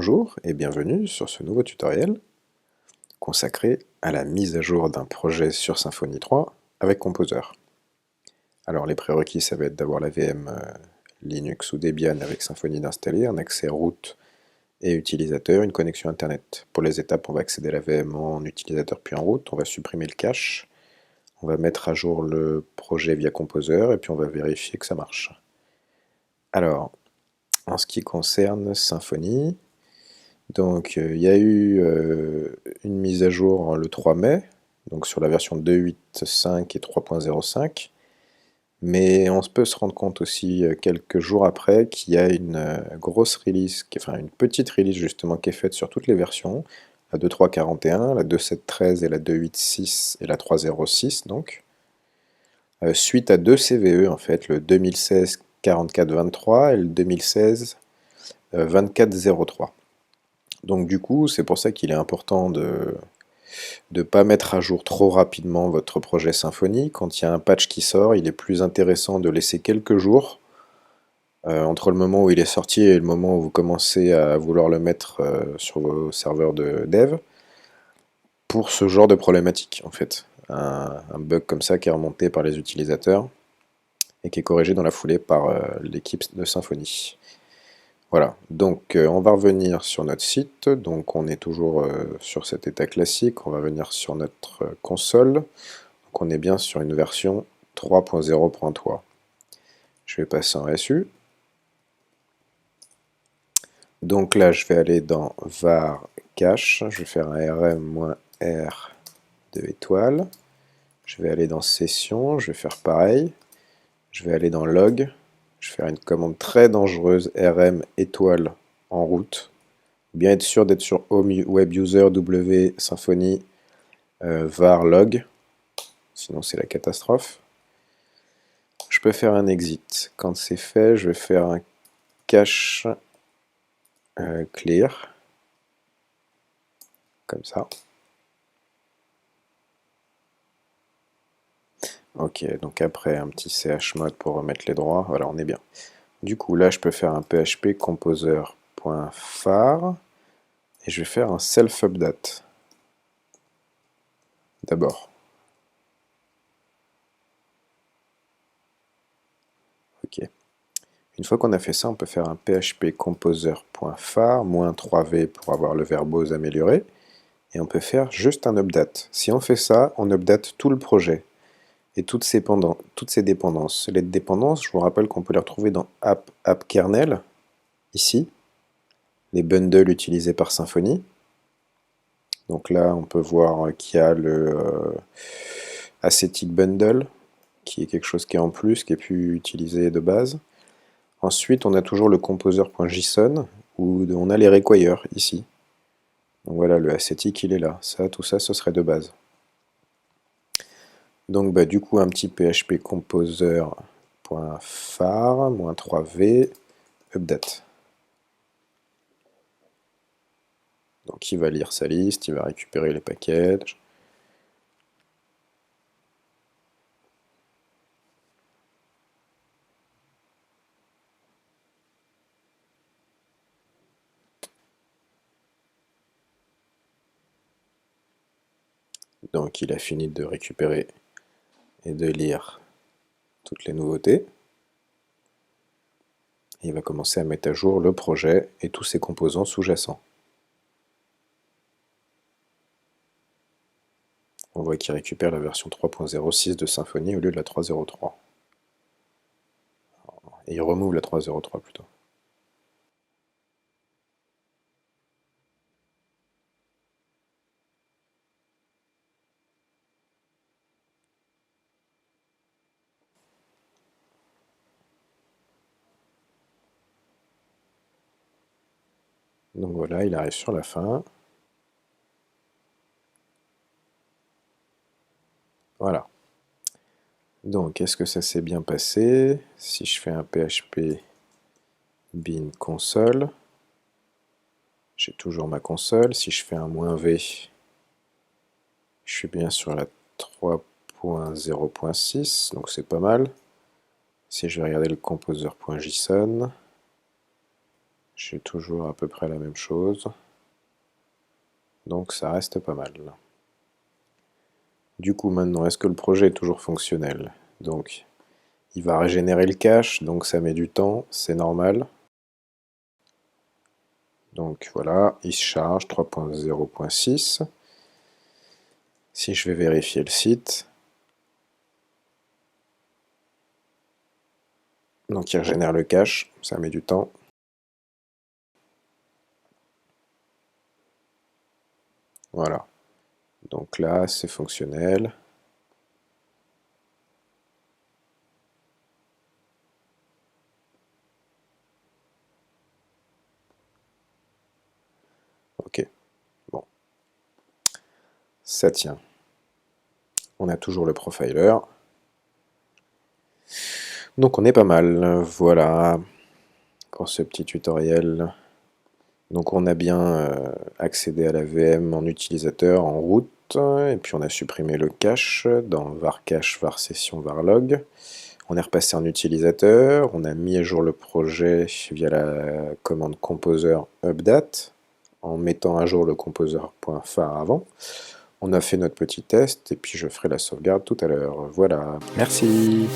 Bonjour et bienvenue sur ce nouveau tutoriel consacré à la mise à jour d'un projet sur Symfony 3 avec Composer. Alors les prérequis, ça va être d'avoir la VM Linux ou Debian avec Symfony d'installer, un accès root et utilisateur, une connexion internet. Pour les étapes, on va accéder à la VM en utilisateur puis en root, on va supprimer le cache, on va mettre à jour le projet via Composer et puis on va vérifier que ça marche. Alors, en ce qui concerne Symfony, donc il y a eu une mise à jour le 3 mai, donc sur la version 2.8.5 et 3.05, mais on peut se rendre compte aussi quelques jours après qu'il y a une grosse release, enfin une petite release justement qui est faite sur toutes les versions, la 2.3.41, la 2.7.13 et la 2.8.6 et la 3.0.6 donc, suite à deux CVE en fait, le 2016 44.23 et le 2016 24.03. Donc du coup, c'est pour ça qu'il est important de ne pas mettre à jour trop rapidement votre projet Symfony. Quand il y a un patch qui sort, il est plus intéressant de laisser quelques jours entre le moment où il est sorti et le moment où vous commencez à vouloir le mettre sur vos serveurs de dev, pour ce genre de problématique en fait. Un bug comme ça qui est remonté par les utilisateurs et qui est corrigé dans la foulée par l'équipe de Symfony. Voilà, donc on va revenir sur notre site, donc on est toujours sur cet état classique, on va venir sur notre console, donc on est bien sur une version 3.0.3. Je vais passer en SU, donc là je vais aller dans var cache, je vais faire un rm-r de étoile, je vais aller dans session, je vais faire pareil, je vais aller dans log, je vais faire une commande très dangereuse rm étoile en route. Bien être sûr d'être sur Home Web User W Symfony var log, sinon c'est la catastrophe. Je peux faire un exit. Quand c'est fait, je vais faire un cache clear, comme ça. Ok, donc après un petit chmod pour remettre les droits, voilà, on est bien. Du coup, là, je peux faire un php composer.far et je vais faire un self-update d'abord. Ok. Une fois qu'on a fait ça, on peut faire un php composer.far, -3v pour avoir le verbose amélioré, et on peut faire juste un update. Si on fait ça, on update tout le projet, et toutes ses dépendances. Les dépendances, je vous rappelle qu'on peut les retrouver dans app kernel, ici, les bundles utilisés par Symfony. Donc là, on peut voir qu'il y a le ascetic bundle, qui est quelque chose qui est en plus, qui est plus utilisé de base. Ensuite, on a toujours le composer.json, où on a les requires, ici. Donc voilà, le ascetic, il est là. Ça, tout ça, ce serait de base. Donc bah, du coup, un petit php composer.far, -3v, update. Donc il va lire sa liste, il va récupérer les packages. Donc il a fini de récupérer et de lire toutes les nouveautés. Et il va commencer à mettre à jour le projet et tous ses composants sous-jacents. On voit qu'il récupère la version 3.06 de Symfony au lieu de la 3.03. Et il remove la 3.03 plutôt. Donc voilà, il arrive sur la fin. Voilà. Donc, est-ce que ça s'est bien passé? Si je fais un php bin console, j'ai toujours ma console. Si je fais un -v, je suis bien sur la 3.0.6, donc c'est pas mal. Si je vais regarder le composer.json, J'ai toujours à peu près la même chose. Donc ça reste pas mal. Du coup maintenant, est-ce que le projet est toujours fonctionnel? Donc il va régénérer le cache, donc ça met du temps, c'est normal. Donc voilà, il se charge 3.0.6. Si je vais vérifier le site, donc il régénère le cache, ça met du temps. Voilà. Donc là, c'est fonctionnel. Ok, bon, ça tient. On a toujours le profiler. Donc on est pas mal. Voilà pour ce petit tutoriel. Donc on a bien accédé à la VM en utilisateur, en route, et puis on a supprimé le cache dans var cache, var session, var log. On est repassé en utilisateur, on a mis à jour le projet via la commande composer update, en mettant à jour le composer.phare avant. On a fait notre petit test, et puis je ferai la sauvegarde tout à l'heure. Voilà, merci.